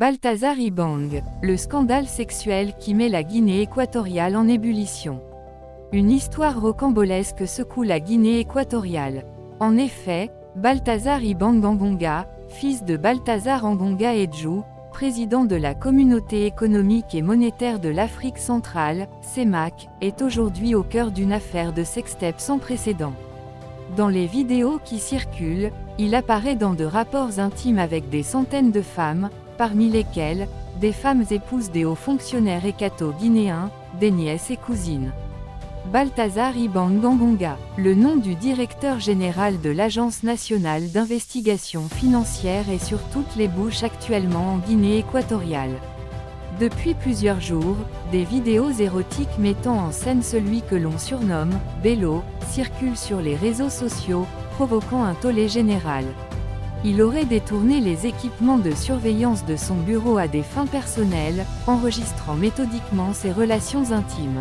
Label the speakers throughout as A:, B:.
A: Balthazar Ibang, le scandale sexuel qui met la Guinée équatoriale en ébullition. Une histoire rocambolesque secoue la Guinée équatoriale. En effet, Balthazar Ibang Engonga, fils de Balthazar Engonga Edjou, président de la Communauté économique et monétaire de l'Afrique centrale, CEMAC, est aujourd'hui au cœur d'une affaire de sextape sans précédent. Dans les vidéos qui circulent, il apparaît dans de rapports intimes avec des centaines de femmes, parmi lesquelles, des femmes épouses des hauts fonctionnaires équato-guinéens, des nièces et cousines. Balthazar Ibang Engonga, le nom du directeur général de l'Agence nationale d'investigation financière est sur toutes les bouches actuellement en Guinée équatoriale. Depuis plusieurs jours, des vidéos érotiques mettant en scène celui que l'on surnomme « Bello » circulent sur les réseaux sociaux, provoquant un tollé général. Il aurait détourné les équipements de surveillance de son bureau à des fins personnelles, enregistrant méthodiquement ses relations intimes.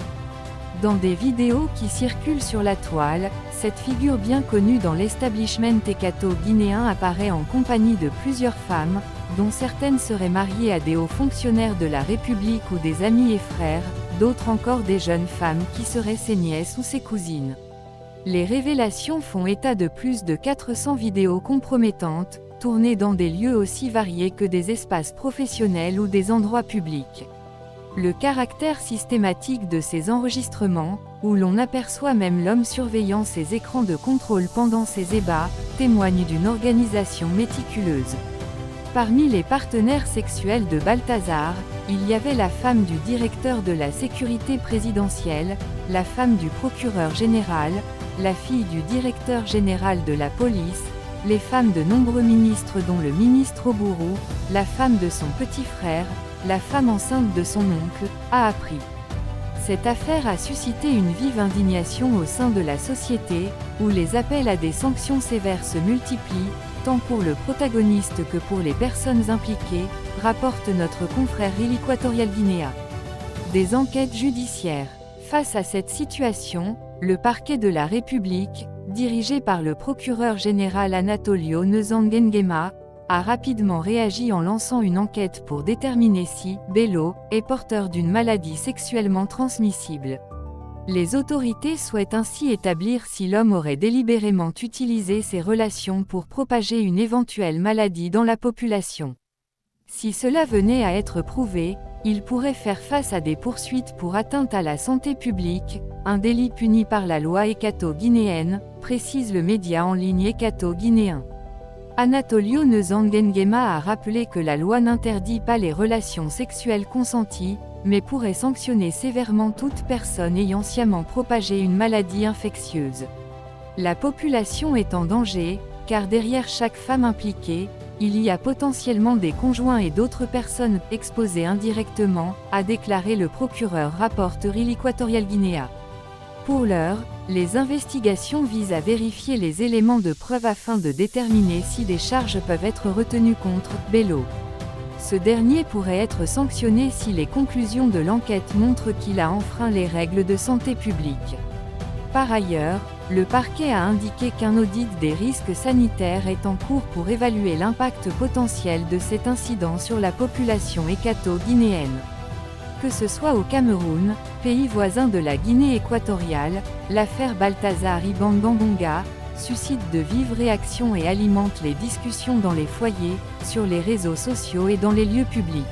A: Dans des vidéos qui circulent sur la toile, cette figure bien connue dans l'establishment équato-guinéen apparaît en compagnie de plusieurs femmes, dont certaines seraient mariées à des hauts fonctionnaires de la République ou des amis et frères, d'autres encore des jeunes femmes qui seraient ses nièces ou ses cousines. Les révélations font état de plus de 400 vidéos compromettantes, tournées dans des lieux aussi variés que des espaces professionnels ou des endroits publics. Le caractère systématique de ces enregistrements, où l'on aperçoit même l'homme surveillant ses écrans de contrôle pendant ses ébats, témoigne d'une organisation méticuleuse. Parmi les partenaires sexuels de Balthazar, il y avait la femme du directeur de la sécurité présidentielle, la femme du procureur général, la fille du directeur général de la police, les femmes de nombreux ministres dont le ministre Oburu, la femme de son petit frère, la femme enceinte de son oncle, a appris. Cette affaire a suscité une vive indignation au sein de la société, où les appels à des sanctions sévères se multiplient, tant pour le protagoniste que pour les personnes impliquées, rapporte notre confrère l'Équatorial Guinea. Des enquêtes judiciaires. Face à cette situation, le parquet de la République, dirigé par le procureur général Anatolio Nzanguengema, a rapidement réagi en lançant une enquête pour déterminer si Bello est porteur d'une maladie sexuellement transmissible. Les autorités souhaitent ainsi établir si l'homme aurait délibérément utilisé ses relations pour propager une éventuelle maladie dans la population. Si cela venait à être prouvé, il pourrait faire face à des poursuites pour atteinte à la santé publique, un délit puni par la loi équato-guinéenne, précise le média en ligne équato-guinéen. Anatolio Nzanguengema a rappelé que la loi n'interdit pas les relations sexuelles consenties, mais pourrait sanctionner sévèrement toute personne ayant sciemment propagé une maladie infectieuse. La population est en danger, car derrière chaque femme impliquée, il y a potentiellement des conjoints et d'autres personnes exposées indirectement, a déclaré le procureur rapporte l'Équatorial Guinea. Pour l'heure, les investigations visent à vérifier les éléments de preuve afin de déterminer si des charges peuvent être retenues contre Bello. Ce dernier pourrait être sanctionné si les conclusions de l'enquête montrent qu'il a enfreint les règles de santé publique. Par ailleurs, le parquet a indiqué qu'un audit des risques sanitaires est en cours pour évaluer l'impact potentiel de cet incident sur la population équato-guinéenne. Que ce soit au Cameroun, pays voisin de la Guinée équatoriale, l'affaire Balthazar Ibang Engonga suscite de vives réactions et alimente les discussions dans les foyers, sur les réseaux sociaux et dans les lieux publics.